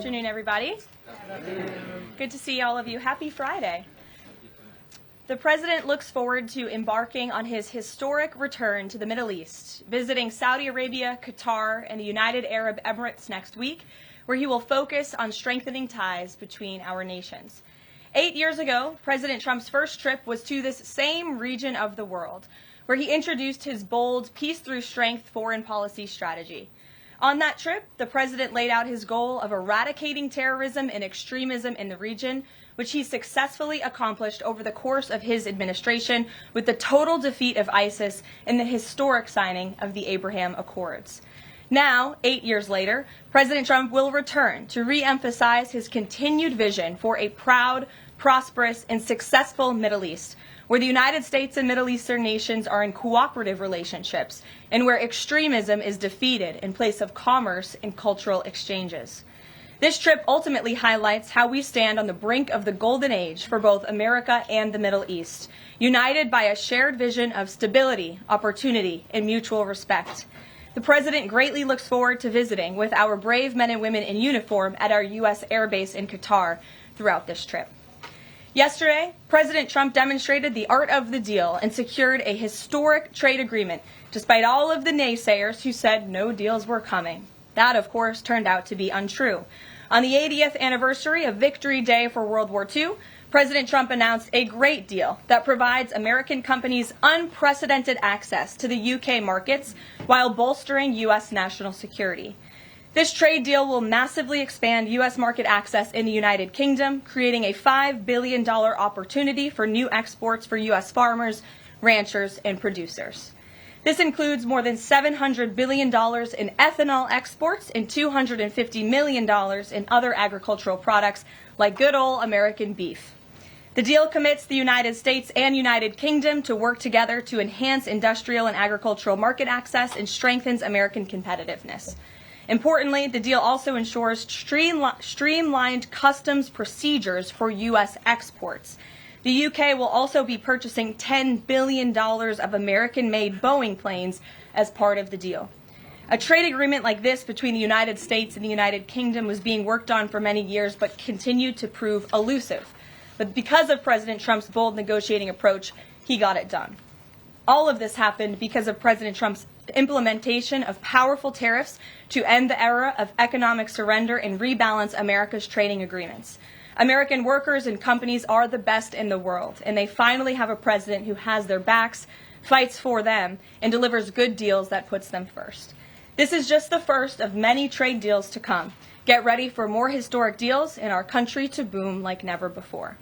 afternoon, everybody. Good to see all of you. Happy Friday. The President looks forward to embarking on his historic return to the Middle East, visiting Saudi Arabia, Qatar, and the United Arab Emirates next week, where he will focus on strengthening ties between our nations. 8 years ago, President Trump's first trip was to this same region of the world, where he introduced his bold peace through strength foreign policy strategy. On that trip, the President laid out his goal of eradicating terrorism and extremism in the region, which he successfully accomplished over the course of his administration with the total defeat of ISIS and the historic signing of the Abraham Accords. Now, 8 years later, President Trump will return to re-emphasize his continued vision for a proud, prosperous, and successful Middle East, where the United States and Middle Eastern nations are in cooperative relationships, and where extremism is defeated in place of commerce and cultural exchanges. This trip ultimately highlights how we stand on the brink of the golden age for both America and the Middle East, united by a shared vision of stability, opportunity, and mutual respect. The President greatly looks forward to visiting with our brave men and women in uniform at our U.S. Air Base in Qatar throughout this trip. Yesterday, President Trump demonstrated the art of the deal and secured a historic trade agreement, despite all of the naysayers who said no deals were coming. That, of course, turned out to be untrue. On the 80th anniversary of Victory Day for World War II, President Trump announced a great deal that provides American companies unprecedented access to the UK markets while bolstering U.S. national security. This trade deal will massively expand U.S. market access in the United Kingdom, creating a $5 billion opportunity for new exports for U.S. farmers, ranchers, and producers. This includes more than $700 billion in ethanol exports and $250 million in other agricultural products like good old American beef. The deal commits the United States and United Kingdom to work together to enhance industrial and agricultural market access and strengthens American competitiveness. Importantly, the deal also ensures streamlined customs procedures for U.S. exports. The UK will also be purchasing $10 billion of American-made Boeing planes as part of the deal. A trade agreement like this between the United States and the United Kingdom was being worked on for many years but continued to prove elusive. But because of President Trump's bold negotiating approach, he got it done. All of this happened because of President Trump's implementation of powerful tariffs to end the era of economic surrender and rebalance America's trading agreements. American workers and companies are the best in the world, and they finally have a president who has their backs, fights for them, and delivers good deals that puts them first. This is just the first of many trade deals to come. Get ready for more historic deals and our country to boom like never before.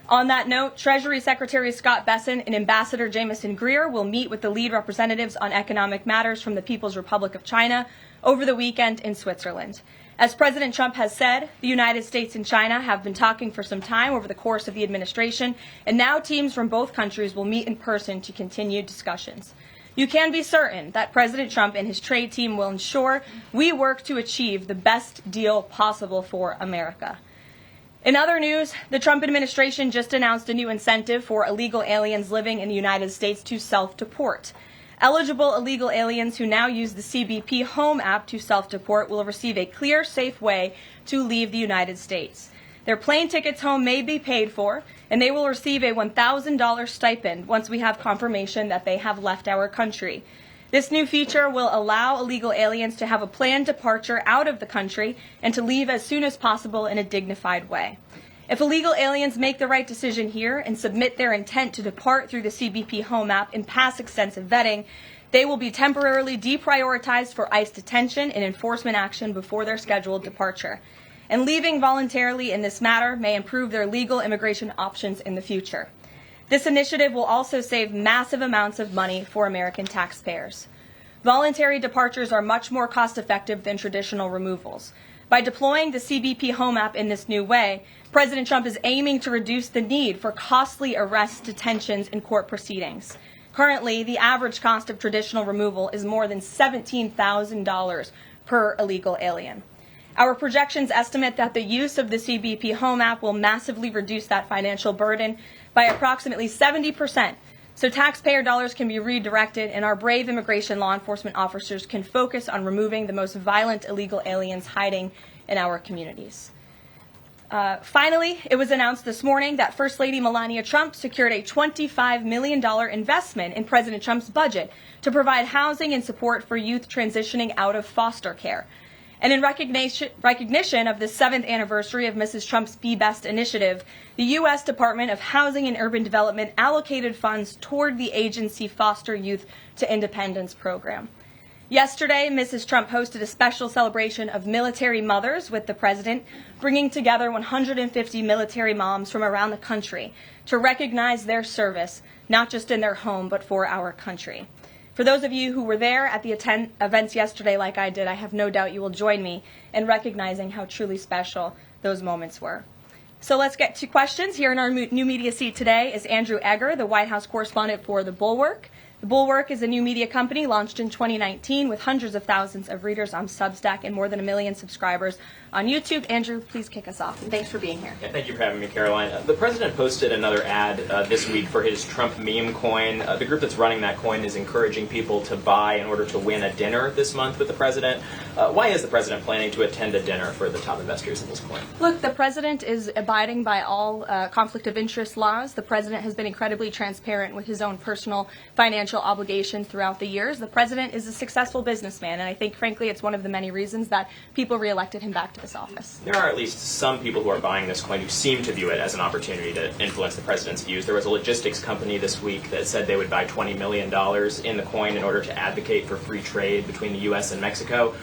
On that note, Treasury Secretary Scott Bessent and Ambassador Jamieson Greer will meet with the lead representatives on economic matters from the People's Republic of China over the weekend in Switzerland. As President Trump has said, the United States and China have been talking for some time over the course of the administration, and now teams from both countries will meet in person to continue discussions. You can be certain that President Trump and his trade team will ensure we work to achieve the best deal possible for America. In other news, the Trump administration just announced a new incentive for illegal aliens living in the United States to self-deport. Eligible illegal aliens who now use the CBP Home app to self-deport will receive a clear, safe way to leave the United States. Their plane tickets home may be paid for, and they will receive a $1,000 stipend once we have confirmation that they have left our country. This new feature will allow illegal aliens to have a planned departure out of the country and to leave as soon as possible in a dignified way. If illegal aliens make the right decision here and submit their intent to depart through the CBP Home app and pass extensive vetting, they will be temporarily deprioritized for ICE detention and enforcement action before their scheduled departure. And leaving voluntarily in this matter may improve their legal immigration options in the future. This initiative will also save massive amounts of money for American taxpayers. Voluntary departures are much more cost-effective than traditional removals. By deploying the CBP Home app in this new way, President Trump is aiming to reduce the need for costly arrests, detentions, and court proceedings. Currently, the average cost of traditional removal is more than $17,000 per illegal alien. Our projections estimate that the use of the CBP Home app will massively reduce that financial burden by approximately 70%, so taxpayer dollars can be redirected and our brave immigration law enforcement officers can focus on removing the most violent illegal aliens hiding in our communities. Finally, it was announced this morning that First Lady Melania Trump secured a $25 million investment in President Trump's budget to provide housing and support for youth transitioning out of foster care. And in recognition of the 7th anniversary of Mrs. Trump's Be Best initiative, the U.S. Department of Housing and Urban Development allocated funds toward the agency Foster Youth to Independence program. Yesterday, Mrs. Trump hosted a special celebration of military mothers with the president, bringing together 150 military moms from around the country to recognize their service, not just in their home, but for our country. For those of you who were there at the events yesterday like I did, I have no doubt you will join me in recognizing how truly special those moments were. So let's get to questions. Here in our new media seat today is Andrew Egger, the White House correspondent for The Bulwark. The Bulwark is a new media company launched in 2019 with hundreds of thousands of readers on Substack and more than 1 million subscribers on YouTube. Andrew, please kick us off. Thanks for being here. Yeah, thank you for having me, Caroline. The president posted another ad this week for his Trump meme coin. The group that's running that coin is encouraging people to buy in order to win a dinner this month with the president. Why is the president planning to attend a dinner for the top investors in this coin? Look, the president is abiding by all conflict of interest laws. The president has been incredibly transparent with his own personal financial obligations throughout the years. The president is a successful businessman, and I think, frankly, it's one of the many reasons that people reelected him back to this office. There are at least some people who are buying this coin who seem to view it as an opportunity to influence the president's views. There was a logistics company this week that said they would buy $20 million in the coin in order to advocate for free trade between the U.S. and Mexico.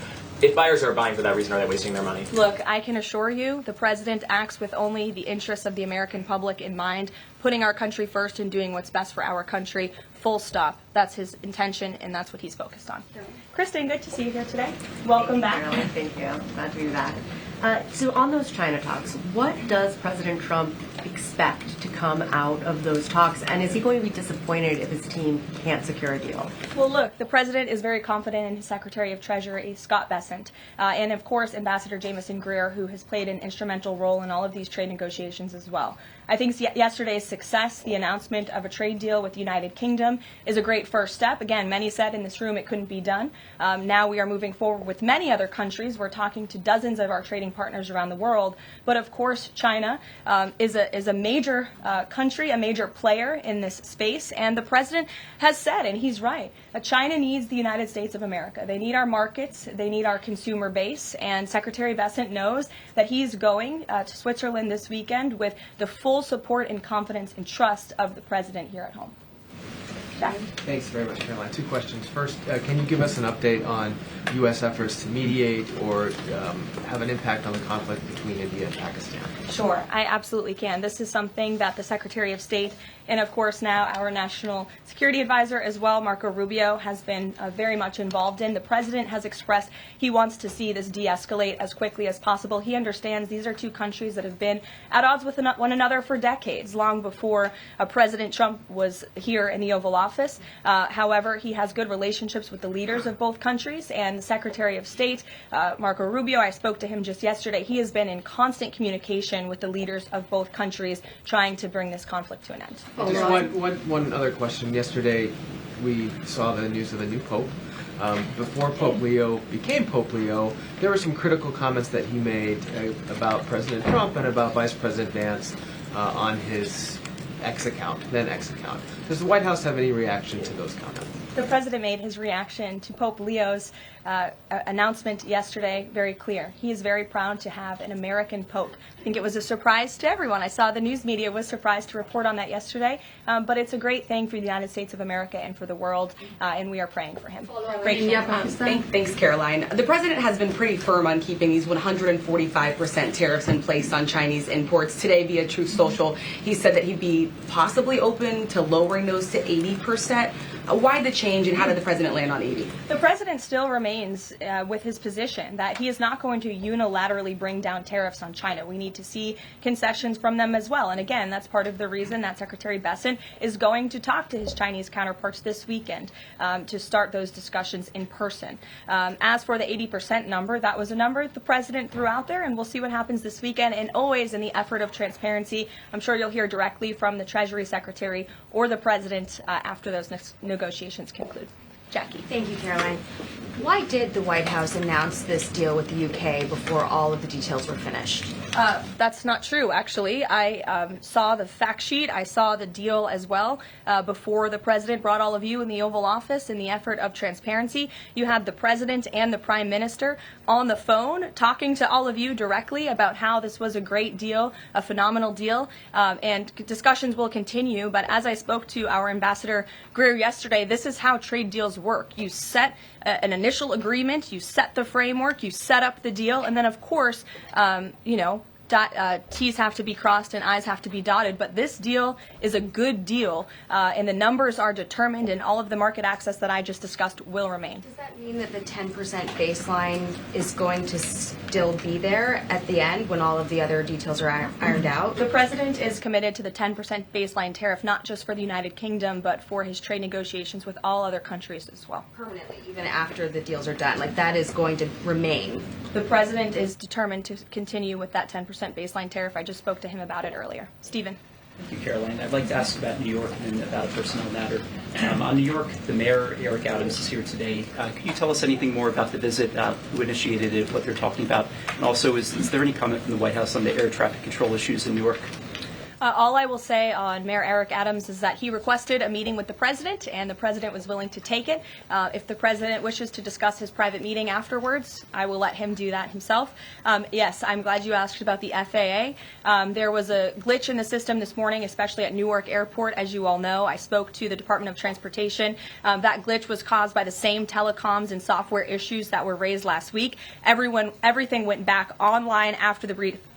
If buyers are buying for that reason, are they wasting their money? Look, I can assure you the president acts with only the interests of the American public in mind, putting our country first and doing what's best for our country, full stop. That's his intention, and that's what he's focused on. Kristen, good to see you here today. Welcome back. Thank you. Glad to be back. So on those China talks, what does President Trump expect to come out of those talks? And is he going to be disappointed if his team can't secure a deal? Well, look, the president is very confident in his Secretary of Treasury, Scott Bessent, and, of course, Ambassador Jamieson Greer, who has played an instrumental role in all of these trade negotiations as well. I think yesterday's success, the announcement of a trade deal with the United Kingdom, is a great first step. Again, many said in this room it couldn't be done. Now we are moving forward with many other countries. We're talking to dozens of our trading partners around the world. But, of course, China is a major country, a major player in this space. And the president has said, and he's right, that China needs the United States of America. They need our markets. They need our consumer base. And Secretary Bessent knows that he's going to Switzerland this weekend with the full support and confidence and trust of the president here at home. Jack? Thanks very much, Caroline. Two questions. First, can you give us an update on U.S. efforts to mediate or have an impact on the conflict between India and Pakistan? Sure, I absolutely can. This is something that the Secretary of State and, of course, now our National Security Advisor as well, Marco Rubio, has been very much involved in. The president has expressed he wants to see this de-escalate as quickly as possible. He understands these are two countries that have been at odds with one another for decades, long before President Trump was here in the Oval Office. However, he has good relationships with the leaders of both countries, and the Secretary of State, Marco Rubio, I spoke to him just yesterday. He has been in constant communication with the leaders of both countries trying to bring this conflict to an end. Just one other question. Yesterday, we saw the news of the new Pope. Before Pope Leo became Pope Leo, there were some critical comments that he made about President Trump and about Vice President Vance on his then X account. Does the White House have any reaction to those comments? The president made his reaction to Pope Leo's announcement yesterday very clear. He is very proud to have an American Pope. I think it was a surprise to everyone. I saw the news media was surprised to report on that yesterday, but it's a great thing for the United States of America and for the world, and we are praying for him. Thanks, Caroline. The president has been pretty firm on keeping these 145% tariffs in place on Chinese imports. Today, via Truth Social, he said that he'd be possibly open to lowering those to 80%. Why the change, and how did the president land on 80? The president still remains with his position that he is not going to unilaterally bring down tariffs on China. We need to see concessions from them as well. And again, that's part of the reason that Secretary Bessent is going to talk to his Chinese counterparts this weekend to start those discussions in person. As for the 80% number, that was a number the president threw out there, and we'll see what happens this weekend. And always in the effort of transparency, I'm sure you'll hear directly from the Treasury Secretary or the president after those negotiations conclude. Jackie. Thank you, Caroline. Why did the White House announce this deal with the UK before all of the details were finished? That's not true, actually. I saw the fact sheet. I saw the deal as well before the president brought all of you in the Oval Office in the effort of transparency. You had the president and the prime minister on the phone talking to all of you directly about how this was a great deal, a phenomenal deal, and discussions will continue. But as I spoke to our Ambassador Greer yesterday, this is how trade deals work. You set an initial agreement, you set the framework, you set up the deal, and then of course, T's have to be crossed and I's have to be dotted, but this deal is a good deal, and the numbers are determined, and all of the market access that I just discussed will remain. Does that mean that the 10% baseline is going to still be there at the end when all of the other details are ironed out? The president is committed to the 10% baseline tariff, not just for the United Kingdom, but for his trade negotiations with all other countries as well. Permanently, even after the deals are done, like that is going to remain. The president is determined to continue with that 10% baseline tariff. I just spoke to him about it earlier. Stephen. Thank you, Caroline. I'd like to ask about New York and about a personnel matter. On New York, the mayor, Eric Adams, is here today. Could you tell us anything more about the visit, who initiated it, what they're talking about? And also, is there any comment from the White House on the air traffic control issues in Newark? All I will say on Mayor Eric Adams is that he requested a meeting with the president, and the president was willing to take it. If the president wishes to discuss his private meeting afterwards, I will let him do that himself. Yes, I'm glad you asked about the FAA. There was a glitch in the system this morning, especially at Newark Airport. As you all know, I spoke to the Department of Transportation. That glitch was caused by the same telecoms and software issues that were raised last week. Everything went back online after the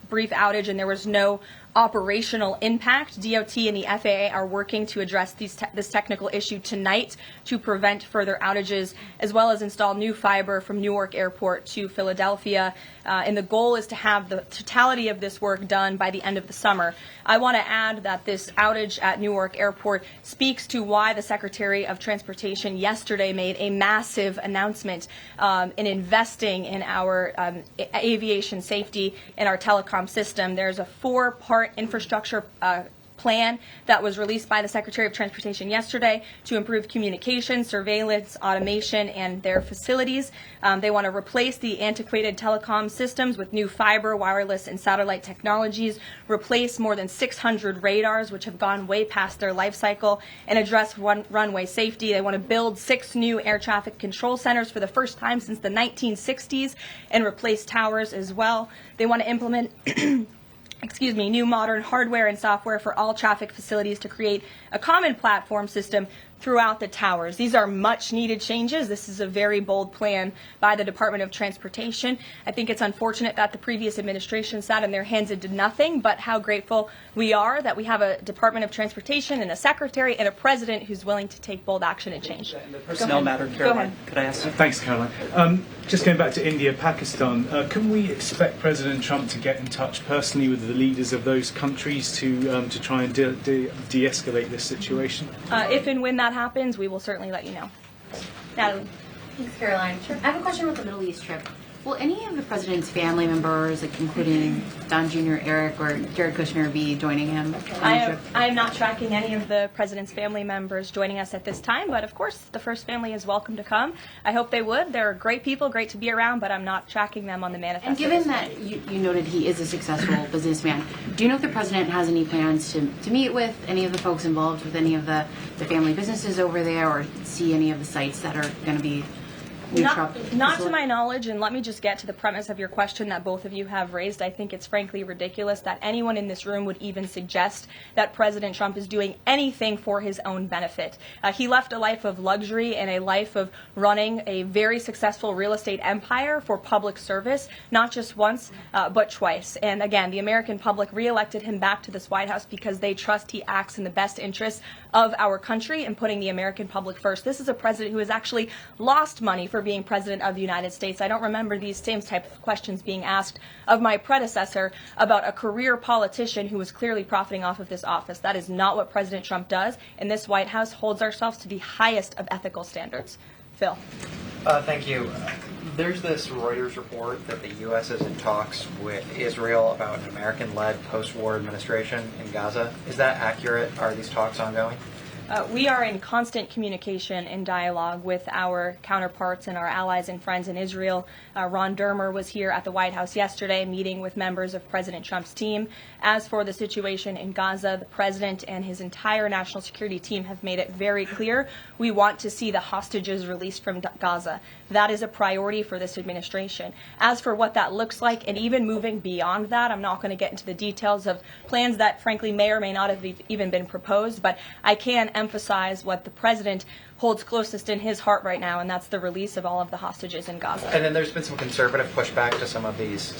brief outage, and there was no operational impact. DOT and the FAA are working to address this technical issue tonight to prevent further outages, as well as install new fiber from Newark Airport to Philadelphia. And the goal is to have the totality of this work done by the end of the summer. I want to add that this outage at Newark Airport speaks to why the Secretary of Transportation yesterday made a massive announcement in investing in our aviation safety and our telecom system. There's a 4-part infrastructure plan that was released by the Secretary of Transportation yesterday to improve communication, surveillance, automation, and their facilities. They want to replace the antiquated telecom systems with new fiber, wireless, and satellite technologies, replace more than 600 radars, which have gone way past their life cycle, and address runway safety. They want to build 6 new air traffic control centers for the first time since the 1960s and replace towers as well. They want to implement new modern hardware and software for all traffic facilities to create a common platform system throughout the towers. These are much needed changes. This is a very bold plan by the Department of Transportation. I think it's unfortunate that the previous administration sat in their hands and did nothing, but how grateful we are that we have a Department of Transportation and a secretary and a president who's willing to take bold action and change. And the personnel matter, Caroline, could I ask? Thanks, Caroline. Just going back to India, Pakistan, can we expect President Trump to get in touch personally with the leaders of those countries to try and de-escalate this situation? If and when that happens, we will certainly let you know. Natalie. Thanks, Caroline. Sure. I have a question about the Middle East trip. Will any of the president's family members, like including Don Jr., Eric, or Jared Kushner, be joining him on the trip? I am not tracking any of the president's family members joining us at this time, but of course the first family is welcome to come. I hope they would. They're great people, great to be around, but I'm not tracking them on the manifesto. And given that you noted he is a successful businessman, do you know if the president has any plans to meet with any of the folks involved with any of the family businesses over there, or see any of the sites that are going to be Not to my knowledge, and let me just get to the premise of your question that both of you have raised. I think it's frankly ridiculous that anyone in this room would even suggest that President Trump is doing anything for his own benefit. He left a life of luxury and a life of running a very successful real estate empire for public service, not just once, but twice. And again, the American public reelected him back to this White House because they trust he acts in the best interests of our country and putting the American public first. This is a president who has actually lost money for being president of the United States. I don't remember these same type of questions being asked of my predecessor about a career politician who was clearly profiting off of this office. That is not what President Trump does, and this White House holds ourselves to the highest of ethical standards. Phil. Thank you. There's this Reuters report that the U.S. is in talks with Israel about an American-led post-war administration in Gaza. Is that accurate? Are these talks ongoing? We are in constant communication and dialogue with our counterparts and our allies and friends in Israel. Ron Dermer was here at the White House yesterday meeting with members of President Trump's team. As for the situation in Gaza, the president and his entire national security team have made it very clear we want to see the hostages released from Gaza. That is a priority for this administration. As for what that looks like, and even moving beyond that, I'm not going to get into the details of plans that frankly may or may not have even been proposed, but I can emphasize what the president holds closest in his heart right now, and that's the release of all of the hostages in Gaza. And then there's been some conservative pushback to some of these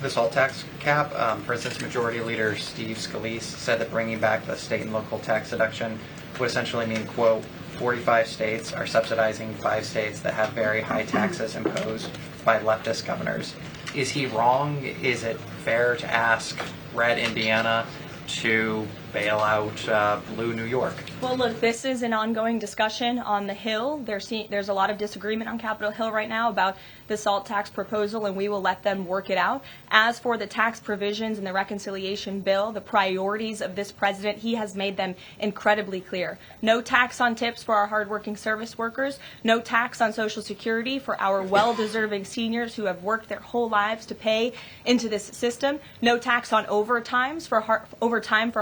the salt tax cap. For instance, Majority Leader Steve Scalise said that bringing back the state and local tax deduction would essentially mean, quote, 45 states are subsidizing 5 states that have very high taxes imposed by leftist governors. Is he wrong? Is it fair to ask Red Indiana to bail out Blue New York? Well, look, this is an ongoing discussion on the Hill. There's a lot of disagreement on Capitol Hill right now about the SALT tax proposal, and we will let them work it out. As for the tax provisions in the reconciliation bill, the priorities of this president, he has made them incredibly clear. No tax on tips for our hardworking service workers. No tax on Social Security for our well-deserving seniors who have worked their whole lives to pay into this system. No tax on overtime for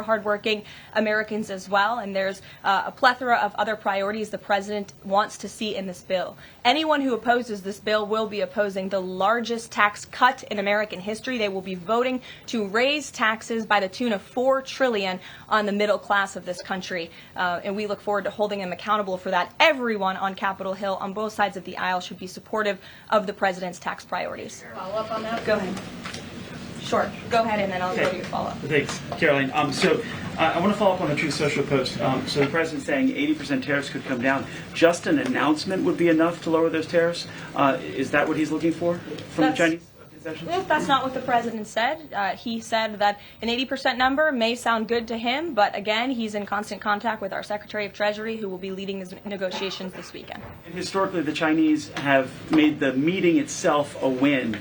hardworking Americans as well. And there's a plethora of other priorities the president wants to see in this bill. Anyone who opposes this bill will be opposing the largest tax cut in American history. They will be voting to raise taxes by the tune of $4 trillion on the middle class of this country. And we look forward to holding them accountable for that. Everyone on Capitol Hill on both sides of the aisle should be supportive of the president's tax priorities. Follow up on that? Go ahead. Sure. Go ahead, and then I'll go to your follow-up. Thanks, Caroline. I want to follow up on the Truth Social post. So the president's saying 80% tariffs could come down. Just an announcement would be enough to lower those tariffs? Is that what he's looking for from the Chinese concessions? That's not what the president said. He said that an 80% number may sound good to him, but again, he's in constant contact with our Secretary of Treasury, who will be leading these negotiations this weekend. And historically, the Chinese have made the meeting itself a win.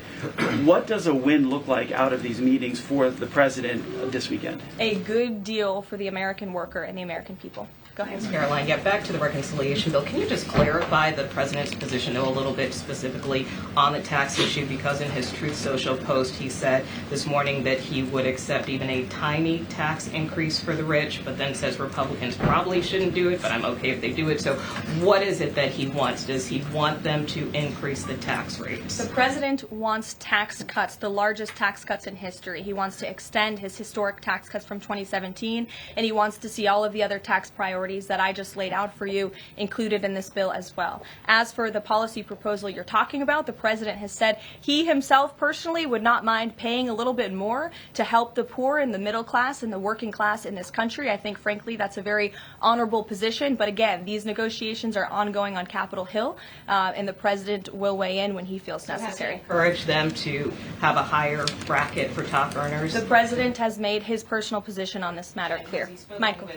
What does a win look like out of these meetings for the president this weekend? A good deal for the American worker and the American people. Go ahead. Thanks, Caroline. Yeah, back to the reconciliation bill. Can you just clarify the president's position a little bit specifically on the tax issue? Because in his Truth Social post, he said this morning that he would accept even a tiny tax increase for the rich, but then says Republicans probably shouldn't do it, but I'm okay if they do it. So what is it that he wants? Does he want them to increase the tax rates? The president wants tax cuts, the largest tax cuts in history. He wants to extend his historic tax cuts from 2017, and he wants to see all of the other tax priorities that I just laid out for you included in this bill as well. As for the policy proposal you're talking about, the president has said he himself personally would not mind paying a little bit more to help the poor and the middle class and the working class in this country. I think, frankly, that's a very honorable position. But again, these negotiations are ongoing on Capitol Hill, and the president will weigh in when he feels necessary. Encourage them to have a higher bracket for top earners? The president has made his personal position on this matter clear. Michael.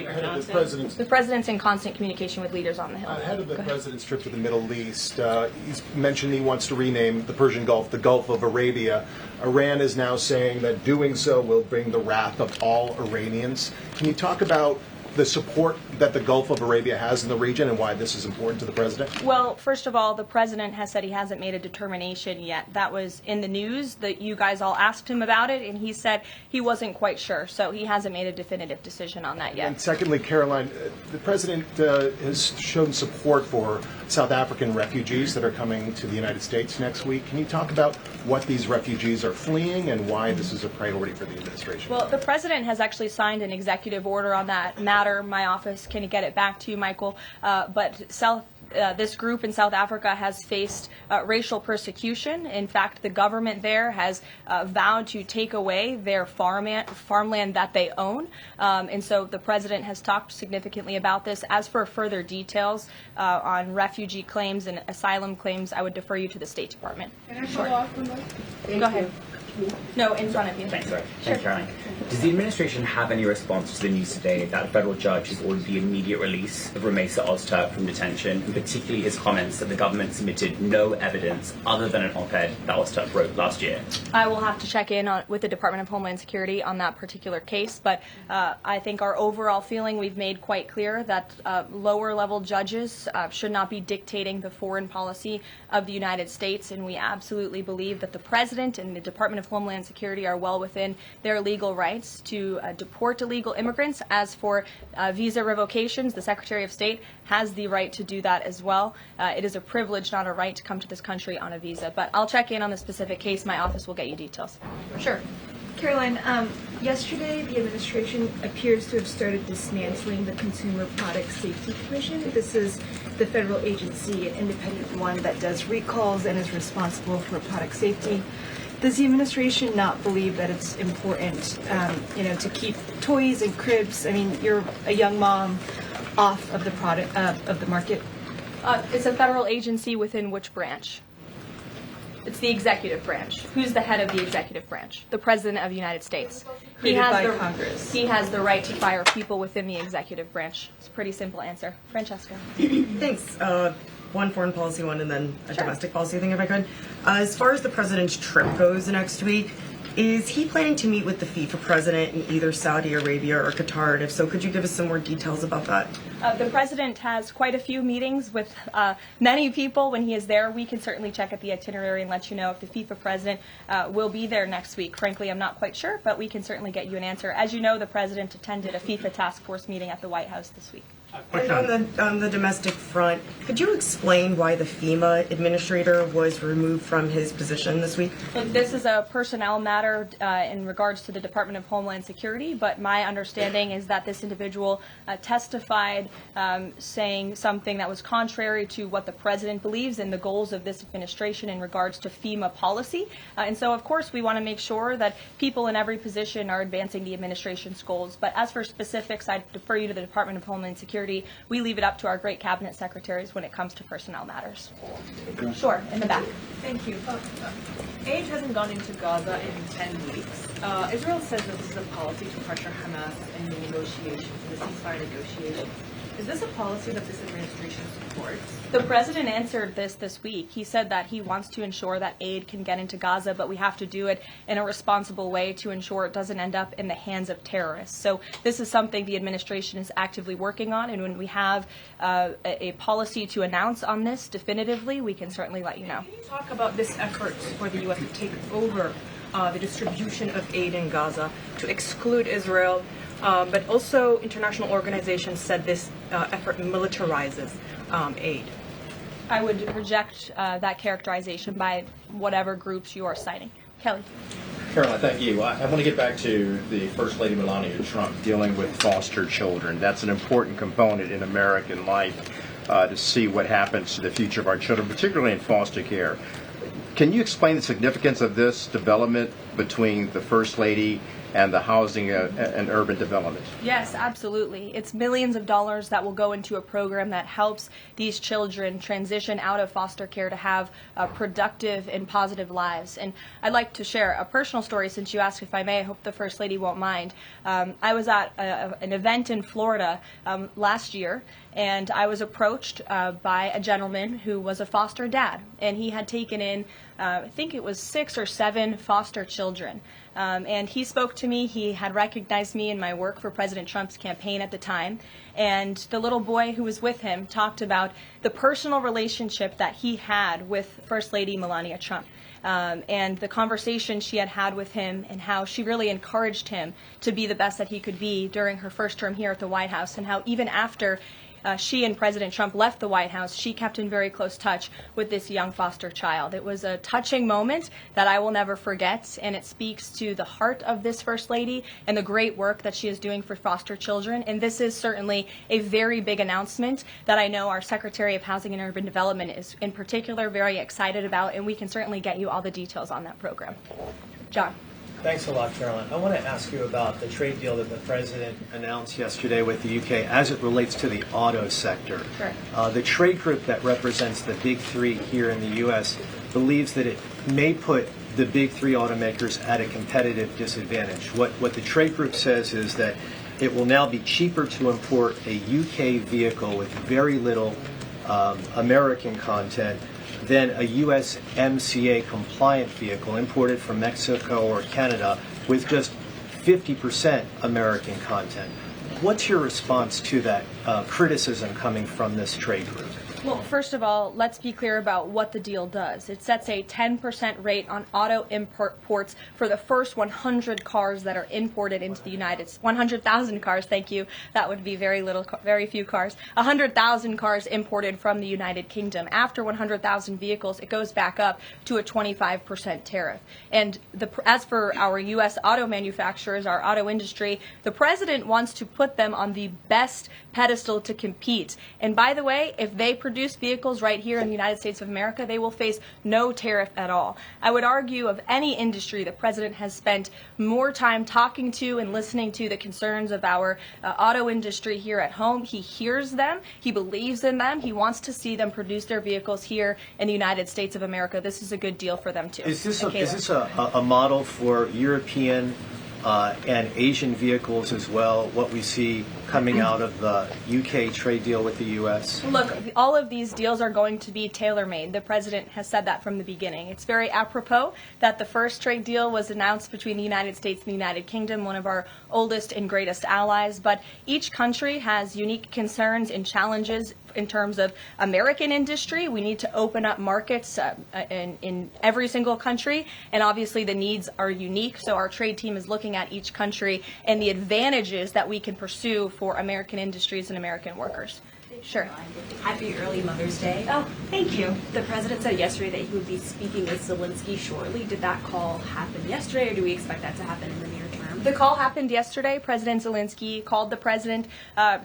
The president's in constant communication with leaders on the Hill. Ahead of the president's trip to the Middle East, he's mentioned he wants to rename the Persian Gulf the Gulf of Arabia. Iran is now saying that doing so will bring the wrath of all Iranians. Can you talk about the support that the Gulf of Arabia has in the region and why this is important to the president? Well, first of all, the president has said he hasn't made a determination yet. That was in the news that you guys all asked him about it, and he said he wasn't quite sure. So he hasn't made a definitive decision on that yet. And secondly, Caroline, the president has shown support for South African refugees that are coming to the United States next week. Can you talk about what these refugees are fleeing and why this is a priority for the administration? Well, the president has actually signed an executive order on that matter. My office can get it back to you, Michael. But this group in South Africa has faced racial persecution. In fact, the government there has vowed to take away their farmland that they own. And so the president has talked significantly about this. As for further details on refugee claims and asylum claims, I would defer you to the State Department. Can I follow up on that? Go ahead. No, in front of you. Thanks, Sure. Thanks, Caroline. Does the administration have any response to the news today that a federal judge has ordered the immediate release of Ramesa Ozturk from detention, and particularly his comments that the government submitted no evidence other than an op-ed that Ozturk wrote last year? I will have to check in with the Department of Homeland Security on that particular case, but I think our overall feeling, we've made quite clear that lower-level judges should not be dictating the foreign policy of the United States, and we absolutely believe that the President and the Department of Homeland Security are well within their legal rights to deport illegal immigrants. As for visa revocations, the Secretary of State has the right to do that as well. It is a privilege, not a right, to come to this country on a visa. But I'll check in on the specific case. My office will get you details. Sure. Caroline, yesterday the administration appears to have started dismantling the Consumer Product Safety Commission. This is the federal agency, an independent one that does recalls and is responsible for product safety. Does the administration not believe that it's important, to keep toys and cribs? I mean, you're a young mom, off of the product of the market. It's a federal agency within which branch? It's the executive branch. Who's the head of the executive branch? The President of the United States. Created by Congress. He has the right to fire people within the executive branch. It's a pretty simple answer. Francesca. Thanks. One foreign policy one and then a domestic policy thing, if I could. As far as the president's trip goes next week, is he planning to meet with the FIFA president in either Saudi Arabia or Qatar? And if so, could you give us some more details about that? The president has quite a few meetings with many people when he is there. We can certainly check at the itinerary and let you know if the FIFA president will be there next week. Frankly, I'm not quite sure, but we can certainly get you an answer. As you know, the president attended a FIFA task force meeting at the White House this week. And on the domestic front, could you explain why the FEMA administrator was removed from his position this week? Look, this is a personnel matter in regards to the Department of Homeland Security, but my understanding is that this individual testified saying something that was contrary to what the president believes and the goals of this administration in regards to FEMA policy. And so, of course, we want to make sure that people in every position are advancing the administration's goals. But as for specifics, I'd defer you to the Department of Homeland Security. We leave it up to our great cabinet secretaries when it comes to personnel matters. Sure, in the back. Thank you. Aid hasn't gone into Gaza in 10 weeks. Israel says that this is a policy to pressure Hamas in the negotiations, in the ceasefire negotiations. Is this a policy that this administration supports? The president answered this week. He said that he wants to ensure that aid can get into Gaza, but we have to do it in a responsible way to ensure it doesn't end up in the hands of terrorists. So this is something the administration is actively working on, and when we have a policy to announce on this definitively, we can certainly let you know. Can you talk about this effort for the U.S. to take over the distribution of aid in Gaza, to exclude Israel, but also international organizations said this effort militarizes aid? I would reject that characterization by whatever groups you are citing. Kelly. Caroline, thank you. I want to get back to the First Lady Melania Trump dealing with foster children. That's an important component in American life to see what happens to the future of our children, particularly in foster care. Can you explain the significance of this development between the First Lady and the housing and urban development? Yes, absolutely. It's millions of dollars that will go into a program that helps these children transition out of foster care to have productive and positive lives. And I'd like to share a personal story since you asked if I may. I hope the First Lady won't mind. I was at an event in Florida last year, and I was approached by a gentleman who was a foster dad, and he had taken in I think it was 6 or 7 foster children. And he spoke to me. He had recognized me in my work for President Trump's campaign at the time. And the little boy who was with him talked about the personal relationship that he had with First Lady Melania Trump. And the conversation she had with him and how she really encouraged him to be the best that he could be during her first term here at the White House, and how even after she and President Trump left the White House, she kept in very close touch with this young foster child. It was a touching moment that I will never forget, and it speaks to the heart of this First Lady and the great work that she is doing for foster children. And this is certainly a very big announcement that I know our Secretary of Housing and Urban Development is in particular very excited about, and we can certainly get you all the details on that program. John. Thanks a lot, Caroline. I want to ask you about the trade deal that the President announced yesterday with the UK as it relates to the auto sector. Sure. The trade group that represents the big three here in the U.S. believes that it may put the big three automakers at a competitive disadvantage. What the trade group says is that it will now be cheaper to import a UK vehicle with very little American content than a USMCA compliant vehicle imported from Mexico or Canada with just 50% American content. What's your response to that criticism coming from this trade group? Well, first of all, let's be clear about what the deal does. It sets a 10% rate on auto imports for the first 100 cars that are imported into the United States. 100,000 cars, thank you. That would be very few cars. 100,000 cars imported from the United Kingdom. After 100,000 vehicles, it goes back up to a 25% tariff. And as for our U.S. auto manufacturers, our auto industry, the president wants to put them on the best pedestal to compete. And by the way, if they produce vehicles right here in the United States of America, they will face no tariff at all. I would argue of any industry, the president has spent more time talking to and listening to the concerns of our auto industry here at home. He hears them. He believes in them. He wants to see them produce their vehicles here in the United States of America. This is a good deal for them too. Is this a model for European and Asian vehicles as well, what we see coming out of the UK trade deal with the US? Look, all of these deals are going to be tailor-made. The president has said that from the beginning. It's very apropos that the first trade deal was announced between the United States and the United Kingdom, one of our oldest and greatest allies. But each country has unique concerns and challenges in terms of American industry. We need to open up markets in every single country, and obviously the needs are unique. So our trade team is looking at each country and the advantages that we can pursue for American industries and American workers. Sure. Happy early Mother's Day. Oh, thank you. The president said yesterday that he would be speaking with Zelensky shortly. Did that call happen yesterday, or do we expect that to happen in the near term? The call happened yesterday. President Zelensky called the president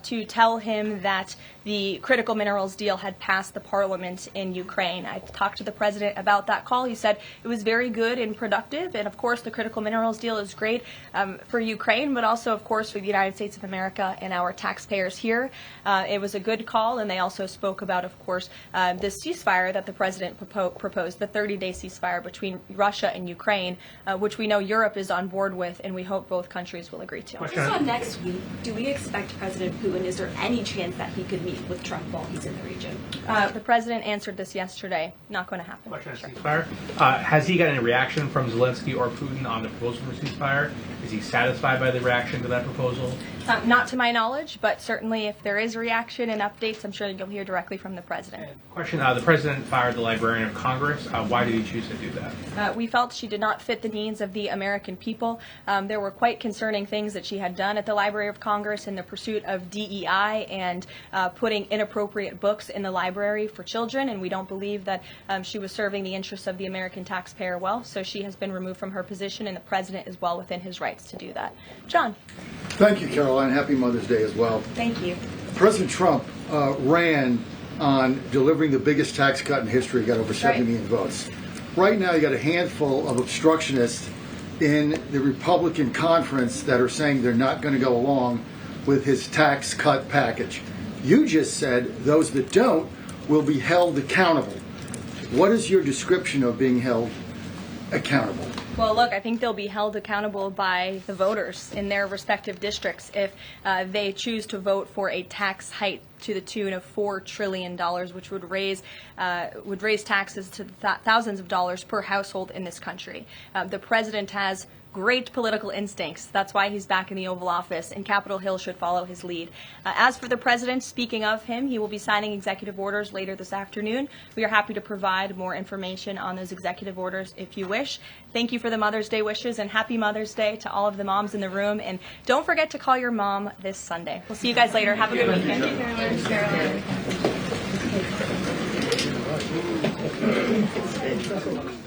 to tell him that the critical minerals deal had passed the parliament in Ukraine. I talked to the president about that call. He said it was very good and productive, and of course the critical minerals deal is great for Ukraine, but also of course for the United States of America and our taxpayers here. It was a good call, and they also spoke about, of course, this ceasefire that the president proposed, the 30-day ceasefire between Russia and Ukraine, which we know Europe is on board with, and we hope both countries will agree to. Just on next week, do we expect President Putin, is there any chance that he could meet with Trump while he's in the region? The president answered this yesterday. Not going to happen. Ceasefire. Has he got any reaction from Zelensky or Putin on the proposal for ceasefire? Is he satisfied by the reaction to that proposal? Not to my knowledge, but certainly if there is a reaction and updates, I'm sure you'll hear directly from the president. Question, the president fired the Librarian of Congress. Why did he choose to do that? We felt she did not fit the needs of the American people. There were quite concerning things that she had done at the Library of Congress in the pursuit of DEI and putting inappropriate books in the library for children, and we don't believe that she was serving the interests of the American taxpayer well, so she has been removed from her position, and the president is well within his rights to do that. John. Thank you, Caroline. Happy Mother's Day as well. Thank you. President Trump ran on delivering the biggest tax cut in history. He got over 70 million votes. Right now, you got a handful of obstructionists in the Republican conference that are saying they're not going to go along with his tax cut package. You just said those that don't will be held accountable. What is your description of being held accountable? Well, look, I think they'll be held accountable by the voters in their respective districts if they choose to vote for a tax hike to the tune of $4 trillion, which would raise taxes to thousands of dollars per household in this country. The president has great political instincts. That's why he's back in the Oval Office, and Capitol Hill should follow his lead. As for the president, speaking of him, he will be signing executive orders later this afternoon. We are happy to provide more information on those executive orders if you wish. Thank you for the Mother's Day wishes, and happy Mother's Day to all of the moms in the room. And don't forget to call your mom this Sunday. We'll see you guys later. Have a good weekend. Thank you, Caroline.